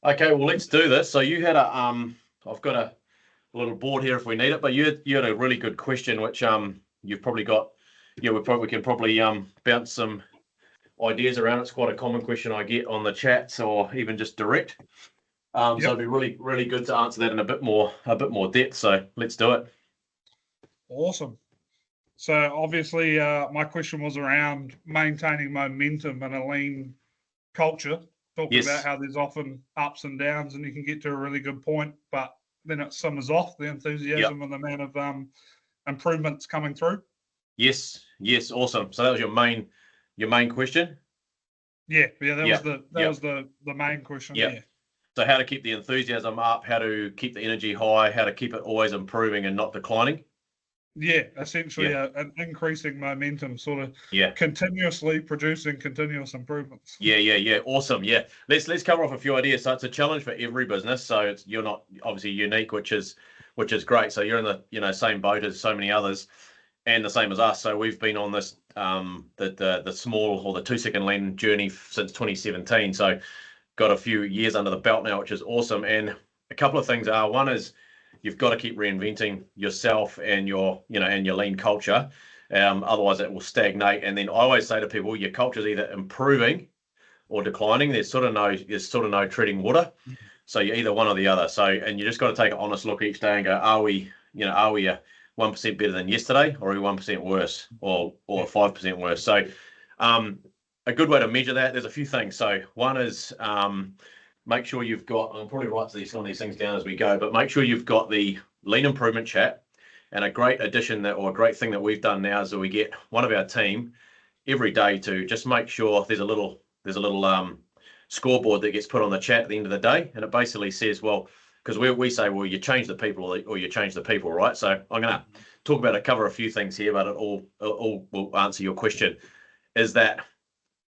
Okay, well, let's do this. So you had I've got a little board here if we need it, but you had a really good question, which you've probably got. Yeah, we can probably bounce some ideas around. It's quite a common question I get on the chats or even just direct. So it'd be really, really good to answer that in a bit more depth. So let's do it. Awesome. So obviously, my question was around maintaining momentum in a lean culture. Talking about how there's often ups and downs, and you can get to a really good point, but then it simmers off the enthusiasm and the amount of improvements coming through. Yes, awesome. So that was your main question. That was the main question. Yeah. So how to keep the enthusiasm up, how to keep the energy high, how to keep it always improving and not declining. Yeah, essentially an increasing momentum, sort of continuously producing continuous improvements. Yeah. Awesome. Yeah. Let's cover off a few ideas. So it's a challenge for every business. So you're not obviously unique, which is great. So you're in the same boat as so many others, and the same as us. So we've been on this the small or the 2-second lean journey since 2017. So got a few years under the belt now, which is awesome. And a couple of things are, one is you've got to keep reinventing yourself and your lean culture. Otherwise it will stagnate. And then I always say to people, your culture is either improving or declining. There's sort of no treading water. So you're either one or the other. So, and you just got to take an honest look each day and go, are we 1% better than yesterday, or are we 1% worse, or 5% worse? So a good way to measure that, there's a few things. So one is make sure you've got, I'll probably write some of these things down as we go, but make sure you've got the lean improvement chat. And a great addition or a great thing that we've done now is that we get one of our team every day to just make sure there's a little scoreboard that gets put on the chat at the end of the day. And it basically says, well, because we say, well, you change the people or you change the people, right? So I'm going to cover a few things here, but it all will answer your question. Is that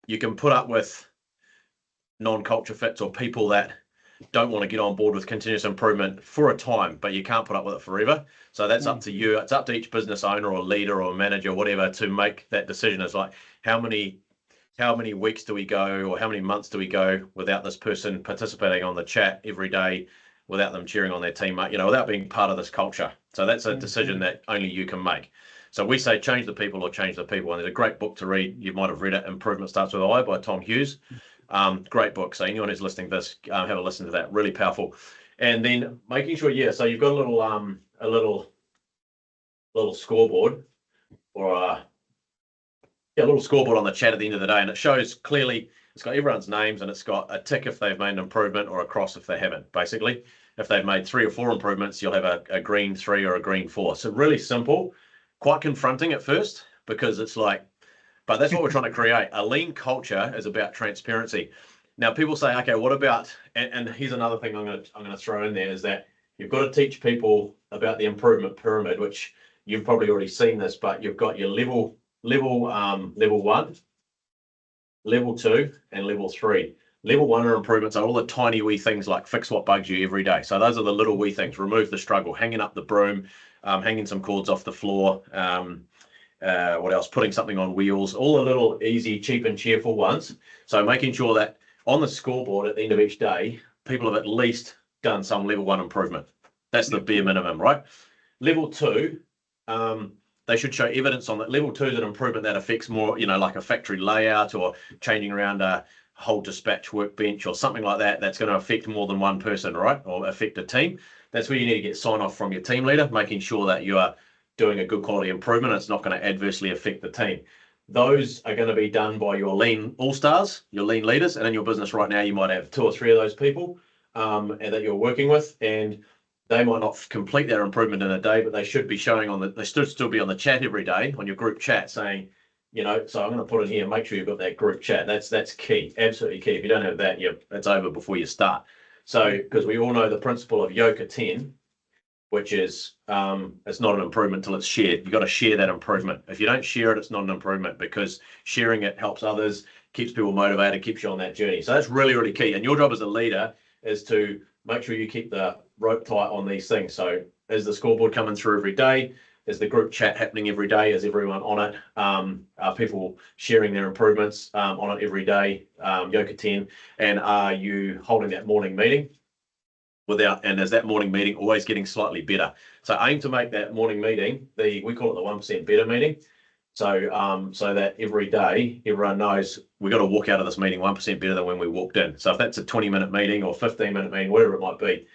you can put up with non-culture fits or people that don't want to get on board with continuous improvement for a time, but you can't put up with it forever. So that's up to you. It's up to each business owner or leader or manager, whatever, to make that decision. It's like, how many weeks do we go, or how many months do we go without this person participating on the chat every day, without them cheering on their teammate, without being part of this culture. So that's a decision that only you can make. So we say change the people or change the people. And there's a great book to read. You might have read it, Improvement Starts With I by Tom Hughes. Great book. So anyone who's listening to this, have a listen to that. Really powerful. And then making sure, so you've got a little scoreboard, or a little scoreboard on the chat at the end of the day, and it shows clearly. It's got everyone's names, and it's got a tick if they've made an improvement or a cross if they haven't. Basically, if they've made 3 or 4 improvements, you'll have a green 3 or a green 4. So really simple, quite confronting at first, because it's like, but that's what we're trying to create. A lean culture is about transparency. Now people say, okay, what about, and here's another thing I'm going to throw in there, is that you've got to teach people about the improvement pyramid, which you've probably already seen this, but you've got your level 1, level 2, and level 3. Level 1 improvements are all the tiny wee things like fix what bugs you every day. So those are the little wee things. Remove the struggle, hanging up the broom, hanging some cords off the floor. What else? Putting something on wheels. All the little easy, cheap and cheerful ones. So making sure that on the scoreboard at the end of each day, people have at least done some level 1 improvement. That's the bare minimum, right? Level 2, they should show evidence on that. Level 2 is an improvement that affects more, like a factory layout or changing around a whole dispatch workbench or something like that. That's going to affect more than one person, right? Or affect a team. That's where you need to get sign off from your team leader, making sure that you are doing a good quality improvement. It's not going to adversely affect the team. Those are going to be done by your lean all-stars, your lean leaders. And in your business right now, you might have 2 or 3 of those people and that you're working with. And they might not complete their improvement in a day, but they should be showing they should still be on the chat every day, on your group chat, saying, so I'm going to put it here, make sure you've got that group chat. That's key, absolutely key. If you don't have that, it's over before you start. So, because we all know the principle of Yoke 10, which is it's not an improvement till it's shared. You've got to share that improvement. If you don't share it, it's not an improvement, because sharing it helps others, keeps people motivated, keeps you on that journey. So that's really, really key. And your job as a leader is to make sure you keep the rope tight on these things. So is the scoreboard coming through every day? Is the group chat happening every day? Is everyone on it? Are people sharing their improvements on it every day? Yoka 10. And are you holding that morning meeting and is that morning meeting always getting slightly better? So aim to make that morning meeting, we call it the 1% better meeting. So so that every day everyone knows we've got to walk out of this meeting 1% better than when we walked in. So if that's a 20-minute meeting or 15-minute meeting, whatever it might be.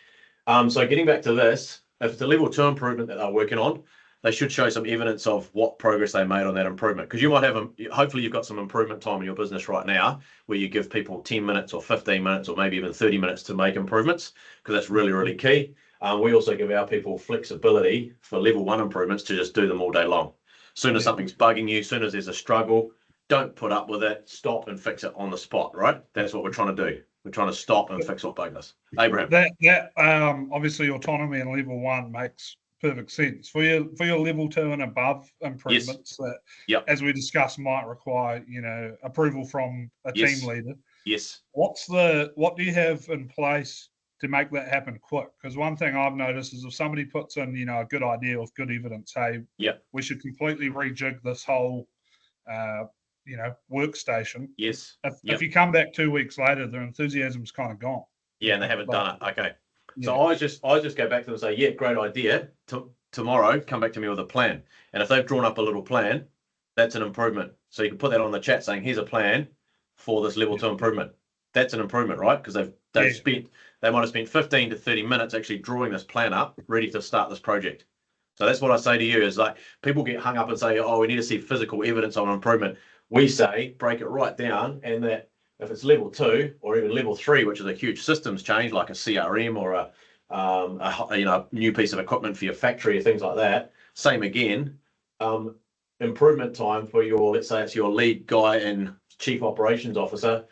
So getting back to this, if it's a level 2 improvement that they're working on, they should show some evidence of what progress they made on that improvement. Because you might have, hopefully you've got some improvement time in your business right now where you give people 10 minutes or 15 minutes or maybe even 30 minutes to make improvements, because that's really, really key. We also give our people flexibility for level 1 improvements to just do them all day long. Soon as something's bugging you, soon as there's a struggle, don't put up with it, stop and fix it on the spot, right? That's what we're trying to do. We're trying to stop and fix what bugged us. Abraham. That obviously autonomy in level 1 makes perfect sense. For your level 2 and above improvements that, as we discussed, might require, approval from a team leader. Yes. What do you have in place to make that happen quick? Because one thing I've noticed is if somebody puts in, a good idea with good evidence, hey, we should completely rejig this whole workstation. Yes. If you come back 2 weeks later, their enthusiasm's kind of gone. Yeah, and they haven't done it. Okay. So I just go back to them and say, yeah, great idea. Tomorrow, come back to me with a plan. And if they've drawn up a little plan, that's an improvement. So you can put that on the chat saying, here's a plan for this level 2 improvement. That's an improvement, right? Because they might have spent 15 to 30 minutes actually drawing this plan up, ready to start this project. So that's what I say to you is like, people get hung up and say, oh, we need to see physical evidence of improvement. We say, break it right down, and that if it's level 2 or even level 3, which is a huge systems change like a CRM or a new piece of equipment for your factory or things like that, same again. Improvement time for your, let's say it's your lead guy and chief operations officer,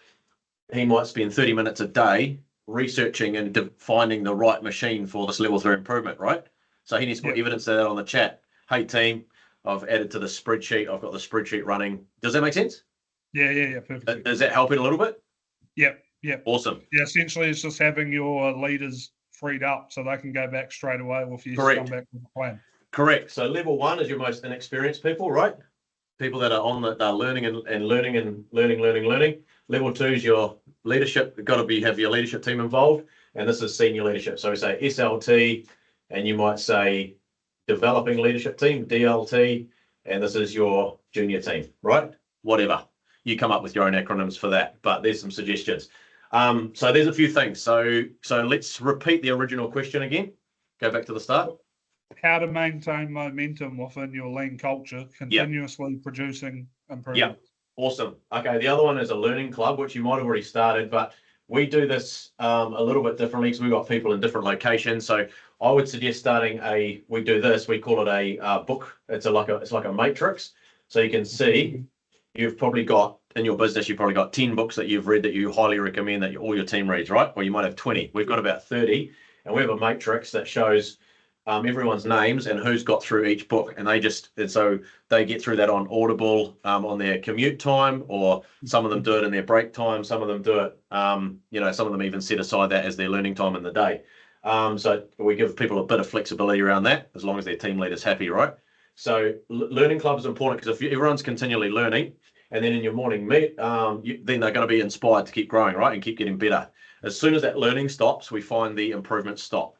he might spend 30 minutes a day researching and finding the right machine for this level 3 improvement, right? So he needs to put evidence of that on the chat. Hey team, I've added to the spreadsheet. I've got the spreadsheet running. Does that make sense? Yeah, perfect. Does that help it a little bit? Yep. Awesome. Yeah, essentially it's just having your leaders freed up so they can go back straight away with you to come back with a plan. Correct. So level 1 is your most inexperienced people, right? People that are learning and learning. Level 2 is your leadership. You've got to have your leadership team involved, and this is senior leadership. So we say SLT, and you might say developing leadership team, DLT, and this is your junior team, right? Whatever. You come up with your own acronyms for that, but there's some suggestions. So there's a few things. So let's repeat the original question again. Go back to the start. How to maintain momentum within your lean culture, continuously producing improvement. Yeah, awesome. Okay, the other one is a learning club, which you might have already started, but we do this a little bit differently because we've got people in different locations. So I would suggest we call it a book. It's like a matrix. So you can see you've probably got in your business, you've probably got 10 books that you've read that you highly recommend that all your team reads, right? Or you might have 20. We've got about 30, and we have a matrix that shows everyone's names and who's got through each book, and so they get through that on Audible on their commute time, or some of them do it in their break time. Some of them do it, some of them even set aside that as their learning time in the day. So we give people a bit of flexibility around that, as long as their team leader's happy, right? So learning club is important because if everyone's continually learning, and then in your morning meet, then they're going to be inspired to keep growing, right, and keep getting better. As soon as that learning stops, we find the improvements stop.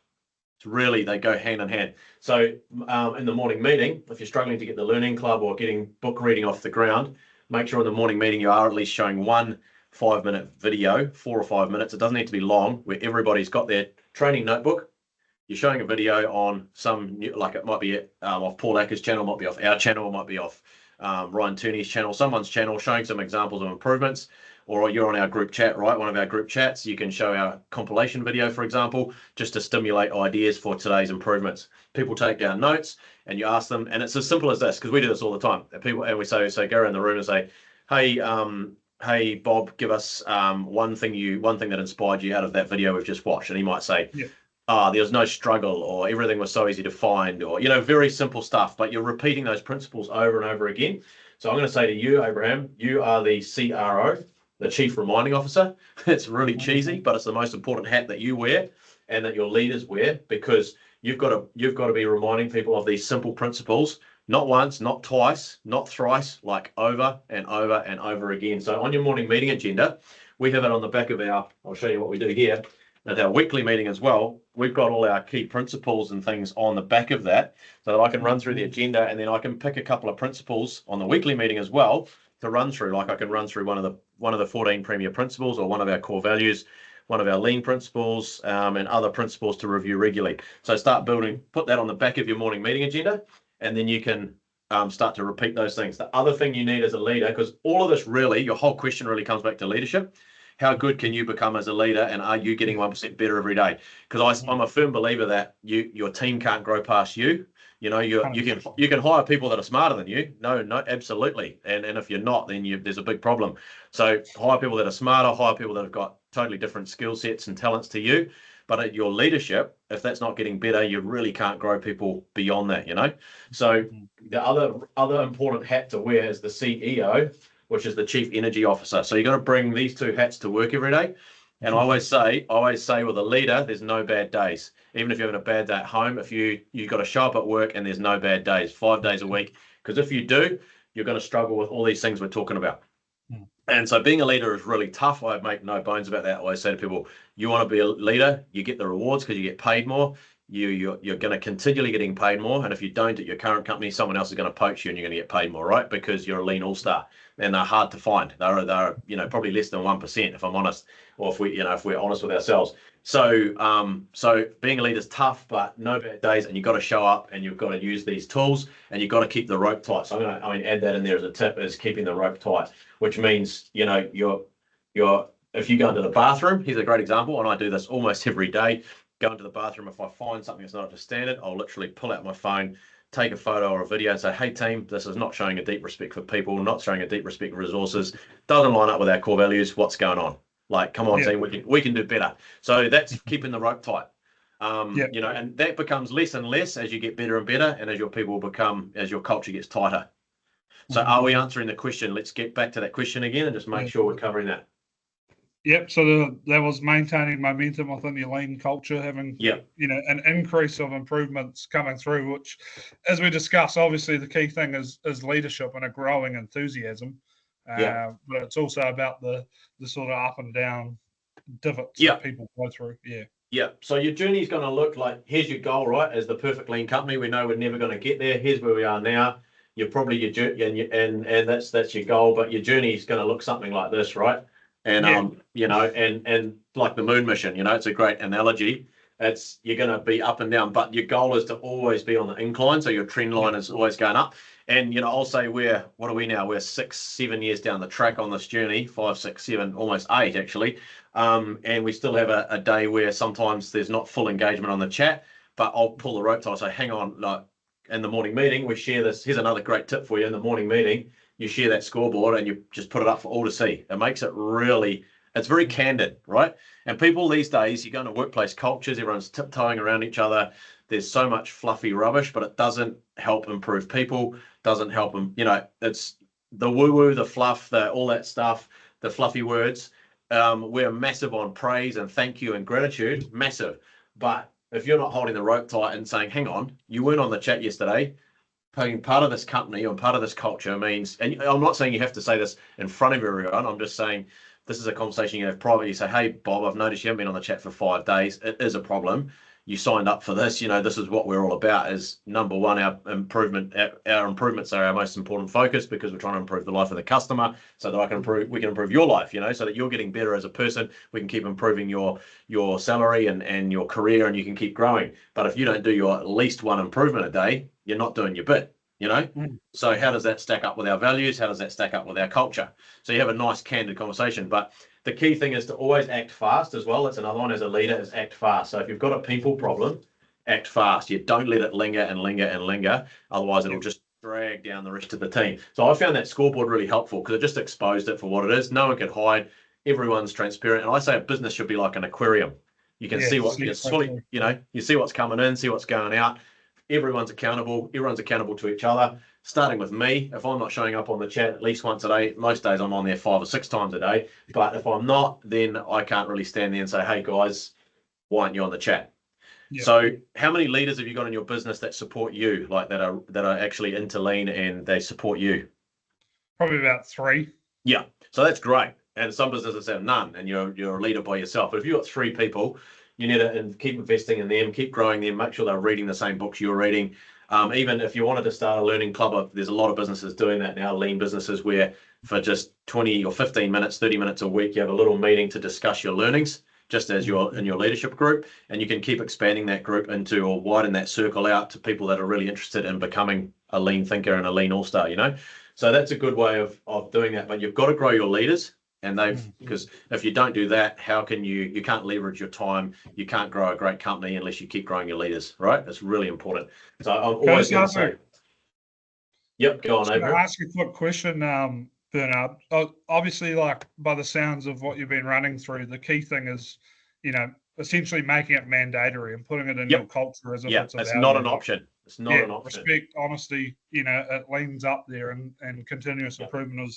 It's really, they go hand in hand. So in the morning meeting, if you're struggling to get the learning club or getting book reading off the ground, make sure in the morning meeting you are at least showing 1 5-minute video, 4 or 5 minutes. It doesn't need to be long, where everybody's got their training notebook. You're showing a video on like it might be off Paul Acker's channel, might be off our channel, might be off Ryan Turney's channel, someone's channel, showing some examples of improvements. Or you're on our group chat, right? One of our group chats, you can show our compilation video, for example, just to stimulate ideas for today's improvements. People take down notes and you ask them, and it's as simple as this, because we do this all the time. We say go around the room and say, hey Bob, give us one thing that inspired you out of that video we've just watched. And he might say, there was no struggle, or everything was so easy to find, or very simple stuff, but you're repeating those principles over and over again. So I'm going to say to you, Abraham, you are the CRO. the chief reminding officer. It's really cheesy, but it's the most important hat that you wear and that your leaders wear, because you've got to be reminding people of these simple principles, not once, not twice, not thrice, like over and over and over again. So on your morning meeting agenda, we have it on the back of I'll show you what we do here. At our weekly meeting as well, we've got all our key principles and things on the back of that, so that I can run through the agenda, and then I can pick a couple of principles on the weekly meeting as well to run through. Like I can run through one of the 14 premier principles, or one of our core values, one of our lean principles, and other principles to review regularly. So put that on the back of your morning meeting agenda, and then you can start to repeat those things. The other thing you need as a leader, because all of this really, your whole question really comes back to leadership. How good can you become as a leader, and are you getting 1% better every day? Because I'm a firm believer that your team can't grow past you. You know, you can hire people that are smarter than you. No, absolutely. And if you're not, then there's a big problem. So hire people that are smarter, hire people that have got totally different skill sets and talents to you. But at your leadership, if that's not getting better, you really can't grow people beyond that, you know? So the other important hat to wear is the CEO, which is the Chief Energy Officer. So you've got to bring these two hats to work every day. And I always say with a leader, there's no bad days. Even if you're having a bad day at home, if you've got to show up at work, and there's no bad days, 5 days a week. Because if you do, you're going to struggle with all these things we're talking about. And so being a leader is really tough. I make no bones about that. I always say to people, you want to be a leader, you get the rewards because you get paid more. You're going to continually getting paid more. And if you don't at your current company, someone else is going to poach you and you're going to get paid more, right? Because you're a lean all-star, and they're hard to find. They're probably less than 1%, if I'm honest, or if we're honest with ourselves. So being a leader is tough, but no bad days, and you've got to show up, and you've got to use these tools, and you've got to keep the rope tight. So I'm going to add that in there as a tip, is keeping the rope tight, which means, if you go into the bathroom, here's a great example, and I do this almost every day. Go into the bathroom, if I find something that's not up to standard, I'll literally pull out my phone, take a photo or a video and say, hey team, this is not showing a deep respect for people, not showing a deep respect for resources, doesn't line up with our core values, what's going on? Like, come on team, we can do better. So that's keeping the rope tight. And that becomes less and less as you get better and better, and as your culture gets tighter. So are we answering the question? Let's get back to that question again and just make sure we're covering that. Yep. So that was maintaining momentum within your lean culture, having an increase of improvements coming through, which, as we discussed, obviously the key thing is leadership and a growing enthusiasm. But it's also about the sort of up and down divots that people go through. Yeah. So your journey is going to look like, here's your goal, right? As the perfect lean company, we know we're never going to get there. Here's where we are now. You're probably and that's your goal, but your journey is going to look something like this, right? And and like the moon mission, it's a great analogy. You're going to be up and down, but your goal is to always be on the incline, so your trend line is always going up. And I'll say what are we now? We're 6-7 years down the track on this journey, 5, 6, 7, almost 8 actually. And we still have a day where sometimes there's not full engagement on the chat, but I'll pull the rope tight. So hang on, like in the morning meeting, we share this. Here's another great tip for you. In the morning meeting, you share that scoreboard and you just put it up for all to see. It makes it it's very candid, right? And people these days, you go into workplace cultures, everyone's tiptoeing around each other. There's so much fluffy rubbish, but it doesn't help improve people, doesn't help them. It's the woo-woo, the fluff, all that stuff, the fluffy words. We're massive on praise and thank you and gratitude, massive. But if you're not holding the rope tight and saying, hang on, you weren't on the chat yesterday, being part of this company or part of this culture means, and I'm not saying you have to say this in front of everyone, I'm just saying this is a conversation you have privately. You say, hey, Bob, I've noticed you haven't been on the chat for 5 days. It is a problem. You signed up for this. This is what we're all about. Is number one, our improvements are our most important focus, because we're trying to improve the life of the customer so that we can improve your life, so that you're getting better as a person. We can keep improving your salary and your career, and you can keep growing. But if you don't do your at least one improvement a day, you're not doing your bit. So how does that stack up with our values? How does that stack up with our culture? So you have a nice candid conversation, but the key thing is to always act fast as well. That's another one as a leader, is act fast. So if you've got a people problem, act fast. You don't let it linger and linger and linger. Otherwise it'll just drag down the rest of the team. So I found that scoreboard really helpful, because it just exposed it for what it is. No one can hide. Everyone's transparent. And I say a business should be like an aquarium. You can see you see what's coming in, see what's going out. Everyone's accountable to each other. starting with me, if I'm not showing up on the chat at least once a day, most days I'm on there 5 or 6 times a day. But if I'm not, then I can't really stand there and say, hey guys, why aren't you on the chat? Yeah. So how many leaders have you got in your business that support you, like that are actually into lean and they support you? Probably about 3. Yeah. So that's great. And some businesses have none, and you're a leader by yourself. But if you've got 3 people, you need to keep investing in them, keep growing them, make sure they're reading the same books you're reading. Even if you wanted to start a learning club, there's a lot of businesses doing that now, lean businesses, where for just 20 or 15 minutes, 30 minutes a week, you have a little meeting to discuss your learnings, just as you're in your leadership group, and you can keep expanding that group into, or widen that circle out to people that are really interested in becoming a lean thinker and a lean all-star, So that's a good way of doing that, but you've got to grow your leaders. And because if you don't do that, how can you can't leverage your time, you can't grow a great company unless you keep growing your leaders, right? That's really important. So I'm always going to say, yep, go on, Adrian. I'll ask you a quick question, Bernard. Obviously, like by the sounds of what you've been running through, the key thing is, essentially making it mandatory and putting it in your culture as if it's a value. It's not an option. It's not an option. Respect, honesty, it leans up there, and continuous improvement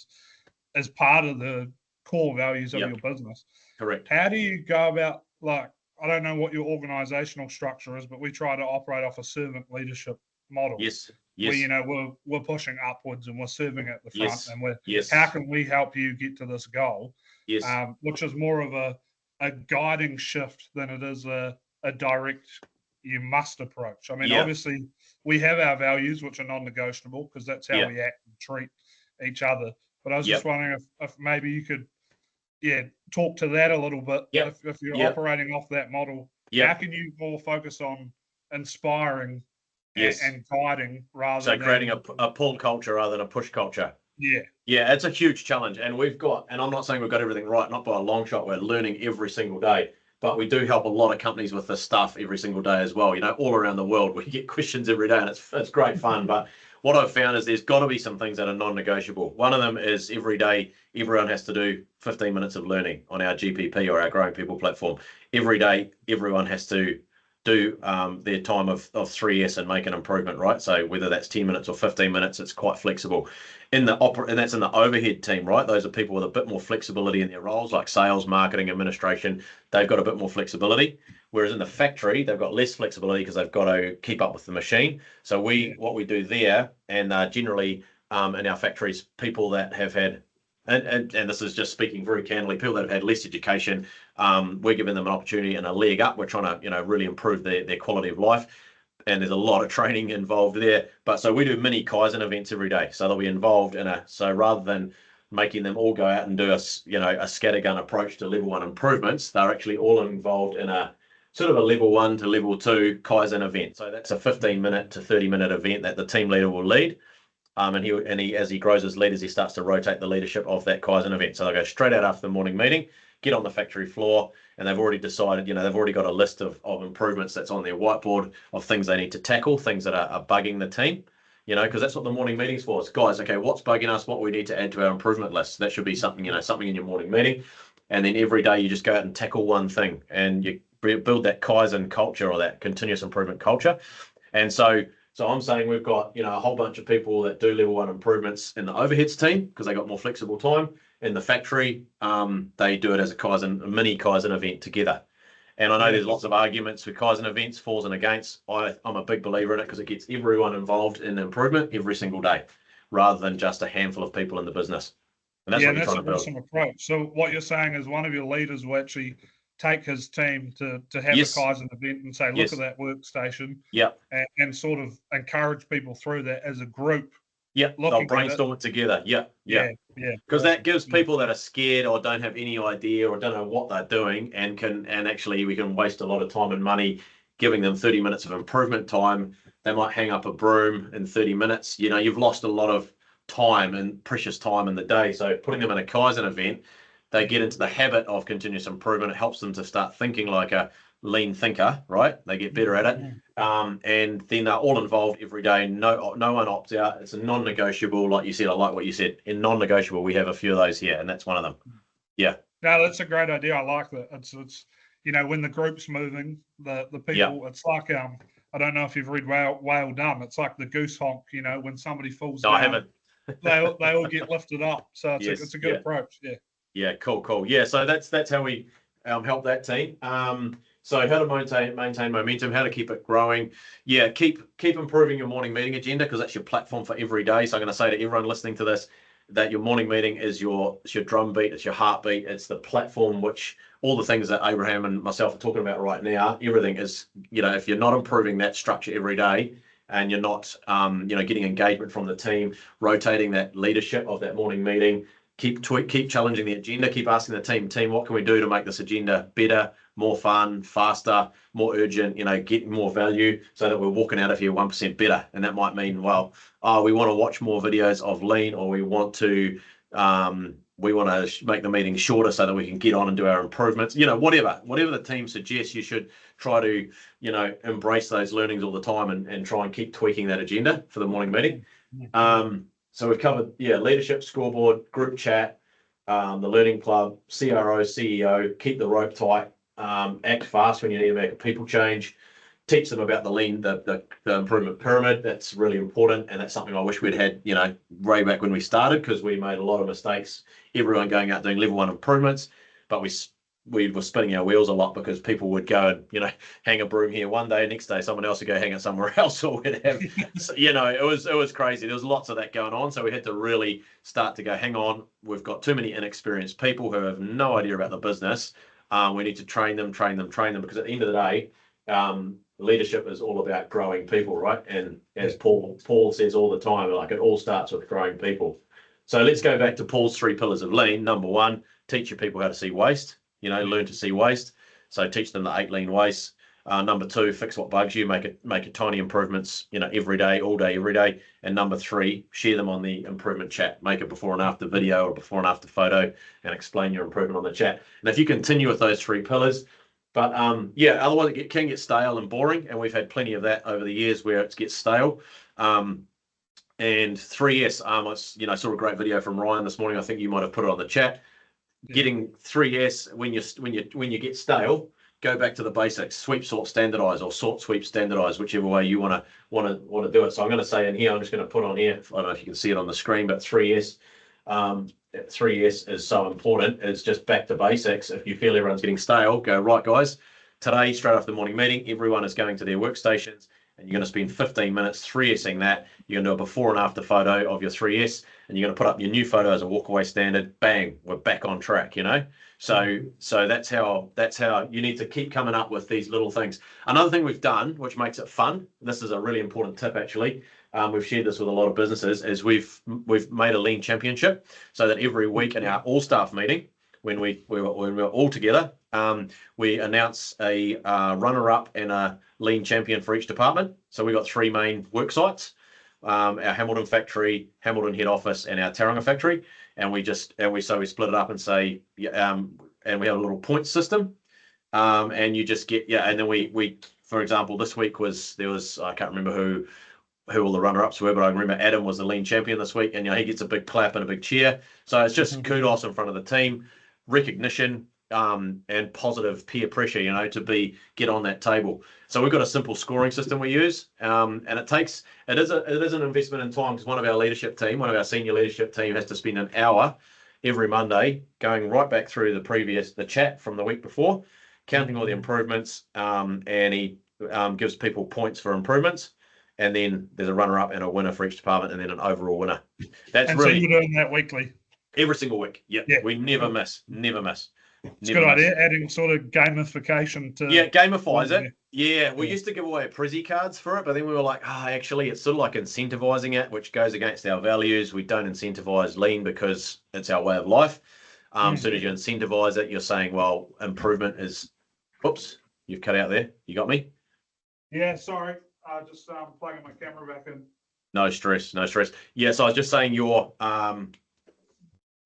is part of the core values of your business. Correct. How do you go about, like, I don't know what your organizational structure is, but we try to operate off a servant leadership model. Yes. Where we're pushing upwards and we're serving at the front, and how can we help you get to this goal? Yes. Which is more of a guiding shift than it is a direct you must approach. I mean, obviously we have our values, which are non-negotiable, because that's how we act and treat each other. But I was just wondering if maybe you could, talk to that a little bit. If you're operating off that model, how can you more focus on inspiring and guiding rather than creating a pull culture rather than a push culture? Yeah, it's a huge challenge, and I'm not saying we've got everything right, not by a long shot. We're learning every single day, but we do help a lot of companies with this stuff every single day as well. All around the world, we get questions every day, and it's great fun. But what I've found is there's got to be some things that are non-negotiable. One of them is every day, everyone has to do 15 minutes of learning on our GPP or our Growing People platform. Every day, everyone has to do their time of 3S and make an improvement, right? So whether that's 10 minutes or 15 minutes, it's quite flexible. And that's in the overhead team, right? Those are people with a bit more flexibility in their roles, like sales, marketing, administration. They've got a bit more flexibility. Whereas in the factory, they've got less flexibility because they've got to keep up with the machine. So what we do there, and generally in our factories, people that have had, and this is just speaking very candidly, people that have had less education, we're giving them an opportunity and a leg up. We're trying to really improve their quality of life. And there's a lot of training involved there. But so we do mini Kaizen events every day. So they'll be involved so rather than making them all go out and do a scattergun approach to level 1 improvements, they're actually all involved in a sort of a level 1 to level 2 Kaizen event. So that's a 15-minute to 30-minute event that the team leader will lead. And he, as he grows as leaders, he starts to rotate the leadership of that Kaizen event. So they'll go straight out after the morning meeting, get on the factory floor, and they've already decided, they've already got a list of improvements that's on their whiteboard of things they need to tackle, things that are bugging the team, because that's what the morning meeting's for. It's, guys, okay, what's bugging us, what we need to add to our improvement list. That should be something, something in your morning meeting. And then every day you just go out and tackle one thing, and you build that Kaizen culture or that continuous improvement culture. And so I'm saying we've got, a whole bunch of people that do level 1 improvements in the overheads team because they got more flexible time. In the factory, they do it as a mini Kaizen event together. And I know there's lots of arguments with Kaizen events, fors and against. I'm a big believer in it because it gets everyone involved in improvement every single day, rather than just a handful of people in the business. And that's what you're trying to build. That's an awesome approach. So what you're saying is one of your leaders will actually take his team to have a Kaizen event and say, look at that workstation, and sort of encourage people through that as a group. They'll brainstorm it together. Because that gives people that are scared or don't have any idea or don't know what they're doing, and actually we can waste a lot of time and money giving them 30 minutes of improvement time. They might hang up a broom in 30 minutes. You've lost a lot of time and precious time in the day. So putting them in a Kaizen event, they get into the habit of continuous improvement. It helps them to start thinking like a lean thinker, right? They get better at it. And then they're all involved every day. No one opts out. It's a non-negotiable, like you said. I like what you said. In non-negotiable, we have a few of those here, and that's one of them. Yeah. No, that's a great idea. I like that. It's when the group's moving, the people, it's like I don't know if you've read Whale Dumb. It's like the goose honk. When somebody falls down, I haven't. they all get lifted up. So it's a good approach. Yeah. Yeah, cool. Yeah, so that's how we help that team. So how to maintain momentum, how to keep it growing. Yeah, keep improving your morning meeting agenda, because that's your platform for every day. So I'm going to say to everyone listening to this that your morning meeting is your drumbeat, it's your heartbeat, it's the platform which all the things that Abraham and myself are talking about right now, everything is, if you're not improving that structure every day, and you're not, getting engagement from the team, rotating that leadership of that morning meeting, keep challenging the agenda, keep asking the team, what can we do to make this agenda better, more fun, faster, more urgent, get more value, so that we're walking out of here 1% better. And that might mean, we want to watch more videos of lean, or we want to make the meeting shorter so that we can get on and do our improvements. Whatever the team suggests, you should try to, embrace those learnings all the time and try and keep tweaking that agenda for the morning meeting. So we've covered, leadership, scoreboard, group chat, the learning club, CRO, CEO, keep the rope tight, act fast when you need to make a people change, teach them about the lean, the improvement pyramid. That's really important. And that's something I wish we'd had, way back when we started, because we made a lot of mistakes, everyone going out doing level 1 improvements, but we were spinning our wheels a lot, because people would go and, hang a broom here one day, next day someone else would go hang it somewhere else, or we'd have, it was crazy. There was lots of that going on. So we had to really start to go, hang on, we've got too many inexperienced people who have no idea about the business. We need to train them, because at the end of the day, leadership is all about growing people, right? And as Paul says all the time, it all starts with growing people. So let's go back to Paul's 3 pillars of lean. Number 1, teach your people how to see waste. Learn to see waste. So teach them the 8 lean wastes. Number 2, fix what bugs you. Make it tiny improvements, every day, all day, every day. And number 3, share them on the improvement chat. Make a before and after video or before and after photo, and explain your improvement on the chat. And if you continue with those 3 pillars, but otherwise it can get stale and boring. And we've had plenty of that over the years where it gets stale. And 3S, I saw a great video from Ryan this morning. I think you might have put it on the chat. Yeah. Getting 3S when you get stale, go back to the basics: sweep, sort, standardize, or sort, sweep, standardize, whichever way you want to do it. So I'm going to say in here, I'm just going to put on here, I don't know if you can see it on the screen, but 3S. 3S is so important. It's just back to basics. If you feel everyone's getting stale, go, right, guys, today, straight after the morning meeting, everyone is going to their workstations, and you're going to spend 15 minutes 3Sing that. You're going to do a before and after photo of your 3S, and you're going to put up your new photo as a walkaway standard. Bang, we're back on track, So that's how you need to keep coming up with these little things. Another thing we've done, which makes it fun, this is a really important tip actually, we've shared this with a lot of businesses, is we've made a lean championship, so that every week in our all staff meeting, when we're all together, we announce a runner-up and a lean champion for each department. So we've got 3 main work sites, our Hamilton factory, Hamilton head office, and our Tauranga factory. And we split it up and say, and we have a little point system, and you just get, and then we for example, this week I can't remember who all the runner-ups were, but I remember Adam was the lean champion this week, and he gets a big clap and a big cheer. So it's just kudos in front of the team, recognition, and positive peer pressure, to get on that table. So we've got a simple scoring system we use, and it is an investment in time, because one of our senior leadership team has to spend an hour every Monday going right back through the chat from the week before, counting all the improvements, and he gives people points for improvements. And then there's a runner-up and a winner for each department, and then an overall winner. So you're doing that weekly? Every single week. Yeah. We never miss. It's a good idea, adding sort of gamification to... Yeah, gamifies it. Yeah, we used to give away Prezi cards for it, but then we were like, actually, it's sort of like incentivizing it, which goes against our values. We don't incentivize lean because it's our way of life. As soon as you incentivize it, you're saying, well, improvement is... Oops, you've cut out there. You got me? Yeah, sorry. Just plugging my camera back in. No stress. Yeah, so I was just saying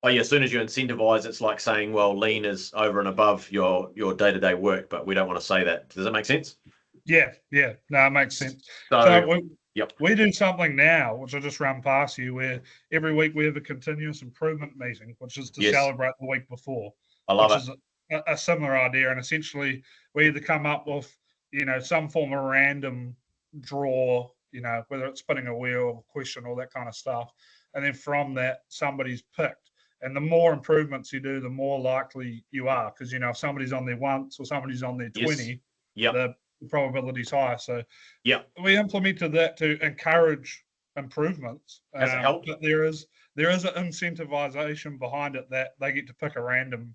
as soon as you incentivize, it's like saying, well, lean is over and above your day-to-day work, but we don't want to say that. Does that make sense? Yeah. No, it makes sense. So we do something now, which I just run past you, where every week we have a continuous improvement meeting, which is to celebrate the week before. I love it. a similar idea, and essentially we either come up with some form of random draw, whether it's spinning a wheel, question, all that kind of stuff, and then from that somebody's picked. And the more improvements you do, the more likely you are, because if somebody's on there once or somebody's on there 20, the probability's higher. So we implemented that to encourage improvements. Has it helped? But there is an incentivization behind it that they get to pick a random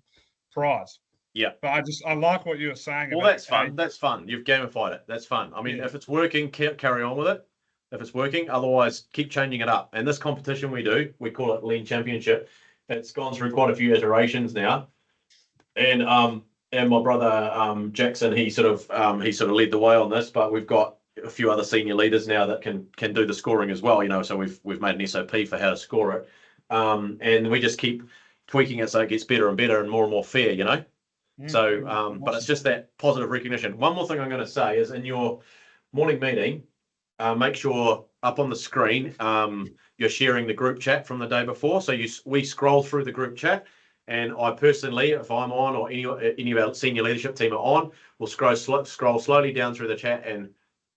prize. Yeah. But I like what you were saying. Well, that's fun. That's fun. You've gamified it. That's fun. I mean, if it's working, carry on with it. If it's working, otherwise keep changing it up. And this competition we do, we call it Lean Championship. It's gone through quite a few iterations now. And my brother Jackson, he sort of led the way on this, but we've got a few other senior leaders now that can do the scoring as well. So we've made an SOP for how to score it. And we just keep tweaking it so it gets better and better and more fair, So, but it's just that positive recognition. One more thing I'm going to say is in your morning meeting, make sure up on the screen, you're sharing the group chat from the day before. So we scroll through the group chat, and I personally, if I'm on or any of our senior leadership team are on, we'll scroll slowly down through the chat and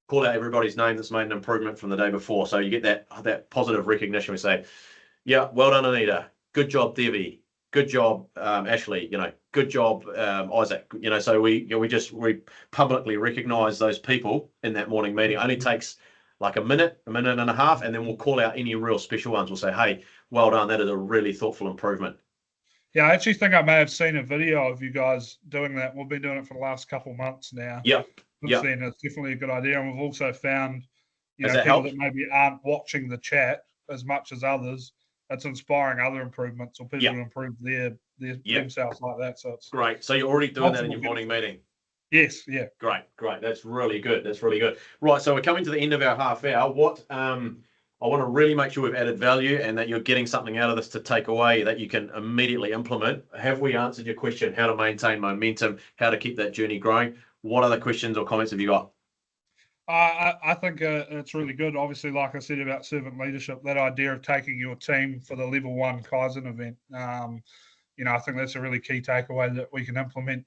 call out everybody's name that's made an improvement from the day before. So you get that positive recognition. We say, yeah, well done, Anita. Good job, Debbie. Good job, Ashley. Good job, Isaac. So we publicly recognise those people in that morning meeting. It only takes like a minute and a half, and then we'll call out any real special ones. We'll say, hey, well done. That is a really thoughtful improvement. Yeah, I actually think I may have seen a video of you guys doing that. We've been doing it for the last couple of months now. Then it's definitely a good idea. And we've also found, people that maybe aren't watching the chat as much as others. It's inspiring other improvements or people to improve themselves like that. So it's great. So you're already doing that in your morning meeting. Yes. Yeah. Great. That's really good. Right. So we're coming to the end of our half hour. What I want to really make sure we've added value and that you're getting something out of this to take away that you can immediately implement. Have we answered your question? How to maintain momentum? How to keep that journey growing? What other questions or comments have you got? I think it's really good. Obviously, like I said about servant leadership, that idea of taking your team for the level 1 Kaizen event, I think that's a really key takeaway that we can implement,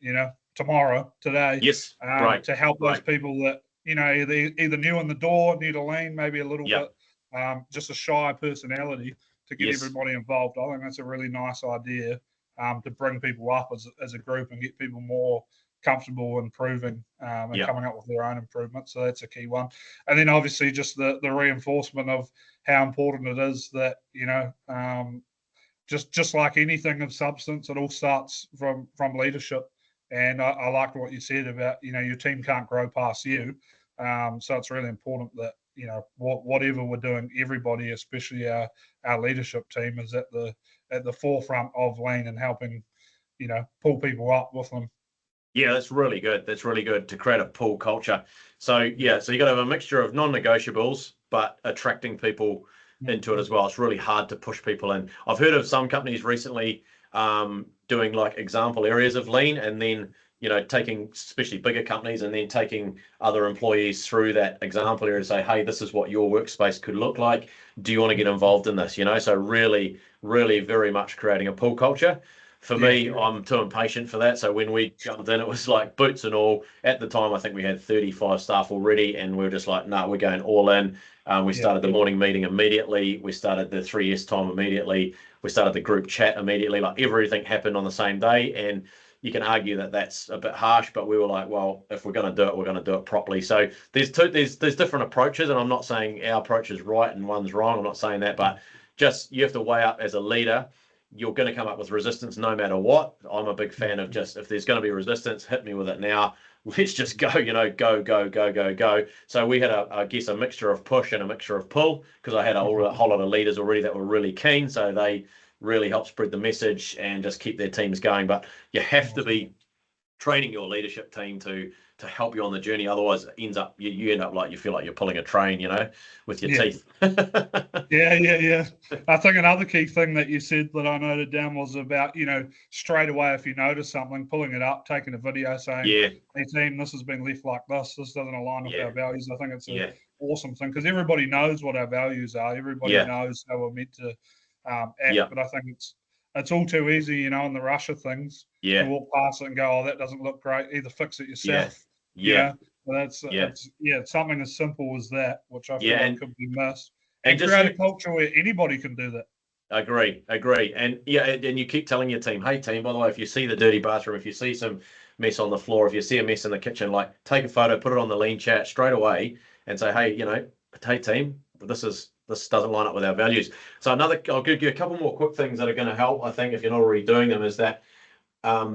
today. Yes, right. To help those people that, either new in the door, new to lean, maybe a little bit, just a shy personality to get everybody involved. I think that's a really nice idea to bring people up as a group and get people more comfortable improving and coming up with their own improvements. So that's a key one. And then obviously just the reinforcement of how important it is that, just like anything of substance, it all starts from leadership. And I liked what you said about, your team can't grow past you. So it's really important that, whatever we're doing, everybody, especially our leadership team, is at the forefront of lean and helping, pull people up with them. Yeah, that's really good. That's really good to create a pull culture. So you got to have a mixture of non-negotiables, but attracting people into it as well. It's really hard to push people in. I've heard of some companies recently doing like example areas of lean, and then taking, especially bigger companies, and then taking other employees through that example area to say, hey, this is what your workspace could look like. Do you want to get involved in this? So really, really very much creating a pull culture. For me, I'm too impatient for that. So when we jumped in, it was like boots and all. At the time, I think we had 35 staff already, and we were just like, we're going all in. We started the morning meeting immediately. We started the 3S time immediately. We started the group chat immediately. Like everything happened on the same day. And you can argue that that's a bit harsh, but we were like, well, if we're going to do it, we're going to do it properly. So there's different approaches, and I'm not saying our approach is right and one's wrong. I'm not saying that, but just you have to weigh up as a leader. You're going to come up with resistance no matter what. I'm a big fan of just, if there's going to be resistance, hit me with it now. Let's just go, go. So we had, I guess, a mixture of push and a mixture of pull, because I had a whole lot of leaders already that were really keen. So they really helped spread the message and just keep their teams going. But you have to be training your leadership team to help you on the journey. Otherwise, it ends up you end up like you feel like you're pulling a train, with your teeth. Yeah. I think another key thing that you said that I noted down was about, straight away, if you notice something, pulling it up, taking a video saying, hey team, this has been left like this doesn't align with our values. I think it's an awesome thing, because everybody knows what our values are. Everybody knows how we're meant to act. But I think it's it's all too easy, you know, in the rush of things to Yeah, walk past it and go, oh, that doesn't look great. Either fix it yeah, yourself, you yeah, know. But that's yeah, it's something as simple as that, which I feel yeah, like could be missed, and and just create a you culture where anybody can do that. agree, and yeah, and you keep telling your team, hey team, by the way, if you see the dirty bathroom, if you see some mess on the floor, if you see a mess in the kitchen, like take a photo, put it on the lean chat straight away, and say, hey, hey team, this doesn't line up with our values. So I'll give you a couple more quick things that are going to help. I think if you're not already doing them, is that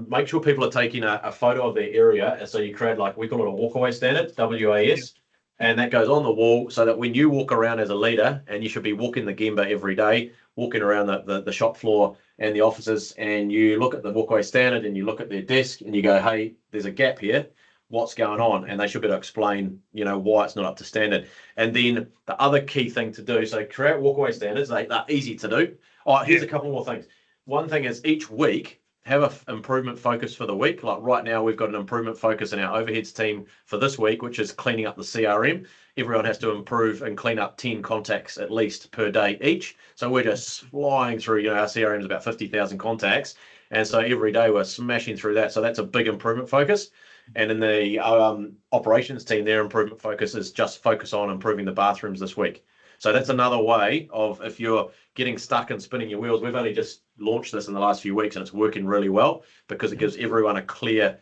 make sure people are taking a photo of their area. And so you create, like, we call it a walkaway standard, WAS, and that goes on the wall so that when you walk around as a leader, and you should be walking the Gemba every day, walking around the shop floor and the offices, and you look at the walkaway standard and you look at their desk and you go, hey, there's a gap here. What's going on? And they should be able to explain, why it's not up to standard. And then the other key thing to do, so create walkaway standards. They're easy to do. Oh, here's a couple more things. One thing is each week, have an improvement focus for the week. Like right now, we've got an improvement focus in our overheads team for this week, which is cleaning up the CRM. Everyone has to improve and clean up 10 contacts at least per day each. So we're just flying through, our CRM is about 50,000 contacts. And so every day we're smashing through that. So that's a big improvement focus. And in the operations team, their improvement focus is just focus on improving the bathrooms this week. So that's another way of, if you're getting stuck and spinning your wheels. We've only just launched this in the last few weeks and it's working really well because it gives everyone a clear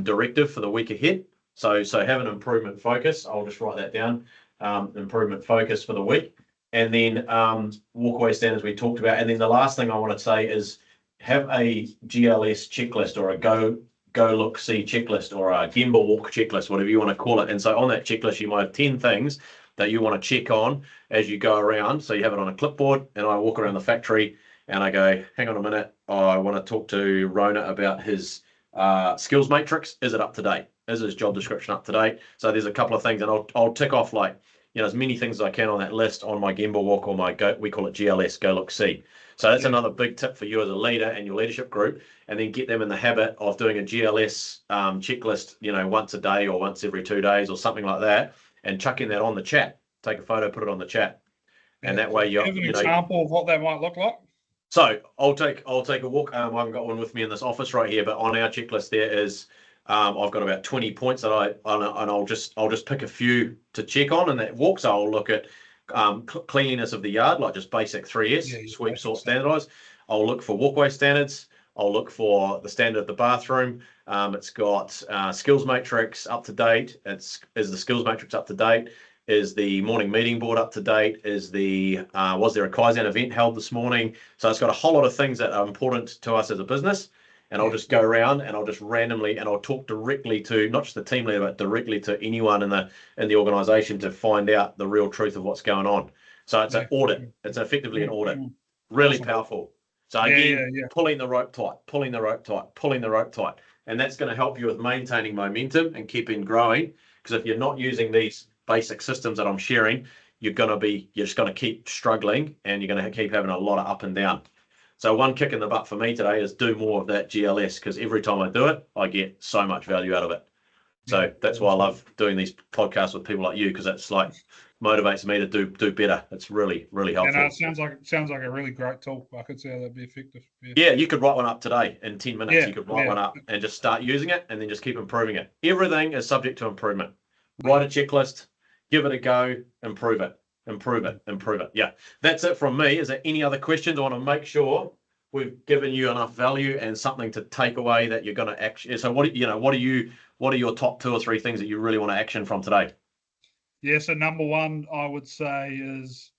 directive for the week ahead. So have an improvement focus. I'll just write that down. Improvement focus for the week. And then walkaway standards we talked about. And then the last thing I want to say is have a GLS checklist or a go look see checklist or a Gemba walk checklist, whatever you want to call it. And so on that checklist, you might have 10 things that you want to check on as you go around. So you have it on a clipboard, and I walk around the factory and I go, hang on a minute, I want to talk to Rona about his skills matrix. Is it up to date? Is his job description up to date? So there's a couple of things, and I'll tick off as many things as I can on that list on my Gemba walk or we call it GLS, go look see. So that's another big tip for you as a leader and your leadership group, and then get them in the habit of doing a GLS checklist, once a day or once every 2 days or something like that, and chucking that on the chat. Take a photo, put it on the chat, and that way you have an example of what that might look like. So I'll take a walk. I haven't got one with me in this office right here, but on our checklist there is I've got about 20 points that I'll just pick a few to check on in that walk. So I'll look at cleanliness of the yard, like just basic 3S, sweep, sort, standardize. I'll look for walkway standards. I'll look for the standard of the bathroom. It's got skills matrix up to date. Is the skills matrix up to date? Is the morning meeting board up to date? Was there a Kaizen event held this morning? So it's got a whole lot of things that are important to us as a business. And I'll just go around and I'll just randomly, and I'll talk directly to not just the team leader, but directly to anyone in the organization to find out the real truth of what's going on. So it's an audit. It's effectively an audit. Really powerful. So again, pulling the rope tight, pulling the rope tight, pulling the rope tight. And that's going to help you with maintaining momentum and keeping growing. Because if you're not using these basic systems that I'm sharing, you're just going to keep struggling, and you're going to keep having a lot of up and down. So one kick in the butt for me today is do more of that GLS, because every time I do it, I get so much value out of it. So that's why I love doing these podcasts with people like you, because it's like motivates me to do better. It's really, really helpful. And it sounds like a really great tool. I could see how that'd be effective. Yeah, you could write one up today in 10 minutes. You could write one up and just start using it, and then just keep improving it. Everything is subject to improvement. Write a checklist, give it a go, improve it. Yeah, that's it from me. Is there any other questions? I want to make sure we've given you enough value and something to take away that you're going to action. So what are your top 2 or 3 things that you really want to action from today? Yeah, so number one, I would say is,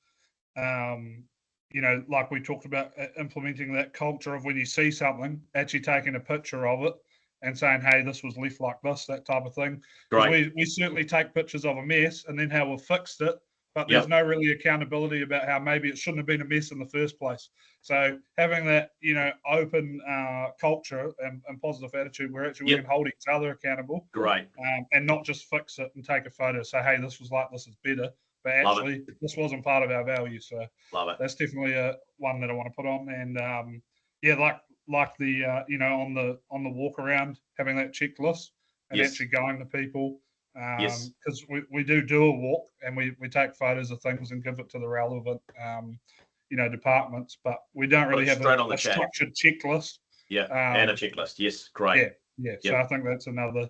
like we talked about, implementing that culture of when you see something, actually taking a picture of it and saying, hey, this was left like this, that type of thing. Great. We certainly take pictures of a mess and then how we've fixed it, but there's no really accountability about how maybe it shouldn't have been a mess in the first place. So having that, open culture and positive attitude where actually we can hold each other accountable. Great. And not just fix it and take a photo, say, hey, this was like this, is better. But actually, this wasn't part of our value. So that's definitely one that I want to put on. And like the on the walk around, having that checklist and actually going to people. Because we do a walk and we take photos of things and give it to the relevant departments, but we don't really have straight on the a chat. structured checklist. Yeah, and a checklist. Yes, great. Yeah. So I think that's another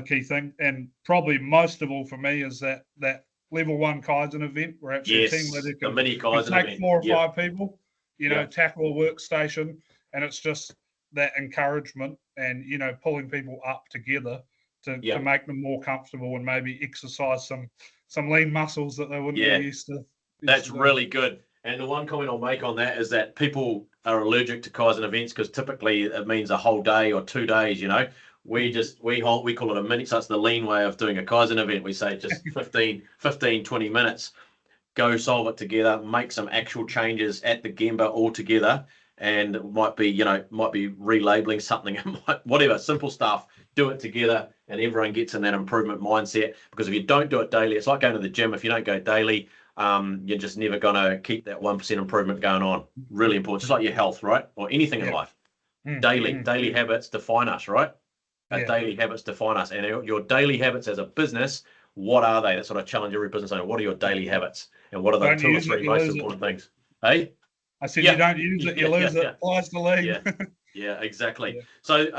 key thing, and probably most of all for me is that level 1 Kaizen event where actually a team leader the mini can Kaizen take event. 4 or 5 people, Yep. tackle a workstation, and it's just that encouragement and pulling people up together to make them more comfortable and maybe exercise some lean muscles that they wouldn't be used to. That's really good. And the one comment I'll make on that is that people are allergic to Kaizen events because typically it means a whole day or 2 days. We call it a mini. So it's the lean way of doing a Kaizen event. We say just 15, 20 minutes. Go solve it together. Make some actual changes at the Gemba all together. And it might be relabeling something, whatever, simple stuff. Do it together, and everyone gets in that improvement mindset. Because if you don't do it daily, it's like going to the gym. If you don't go daily, you're just never going to keep that 1% improvement going on. Really important, just like your health, right? Or anything in life. Daily habits define us, right? Daily habits define us. And your daily habits as a business, what are they? That's what I challenge every business owner. What are your daily habits? And what are the 2 or 3 most important things? Hey? I said you don't use it, you lose it. Applies to lean. Yeah, exactly. So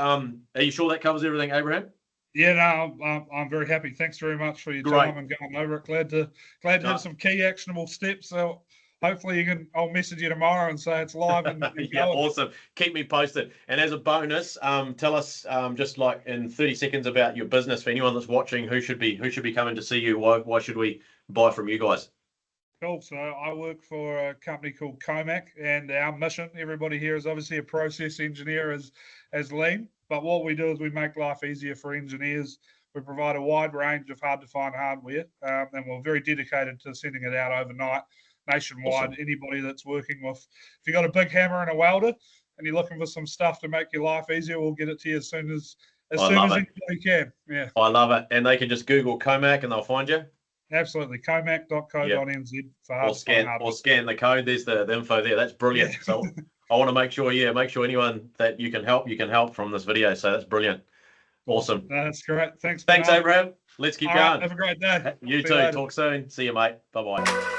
are you sure that covers everything, Abraham? Yeah, no, I'm very happy. Thanks very much for your time and going over it. Glad to have some key actionable steps. So hopefully I'll message you tomorrow and say it's live and awesome. Keep me posted. And as a bonus, tell us just like in 30 seconds about your business for anyone that's watching. Who should be coming to see you? Why should we buy from you guys? Cool. So I work for a company called Comac, and our mission, everybody here is obviously a process engineer as lean. But what we do is we make life easier for engineers. We provide a wide range of hard-to-find hardware, and we're very dedicated to sending it out overnight, nationwide. Awesome. Anybody that's working with, if you've got a big hammer and a welder, and you're looking for some stuff to make your life easier, we'll get it to you as soon as anybody can. Yeah. I love it. And they can just Google Comac and they'll find you? Absolutely. Comac.co.nz or scan the code. There's the info there. That's brilliant. Yeah. So I want to make sure anyone that you can help from this video. So that's brilliant. Awesome. That's great. Thanks, Abraham. Let's keep going. Have a great day. You too. Talk soon. See you, mate. Bye-bye.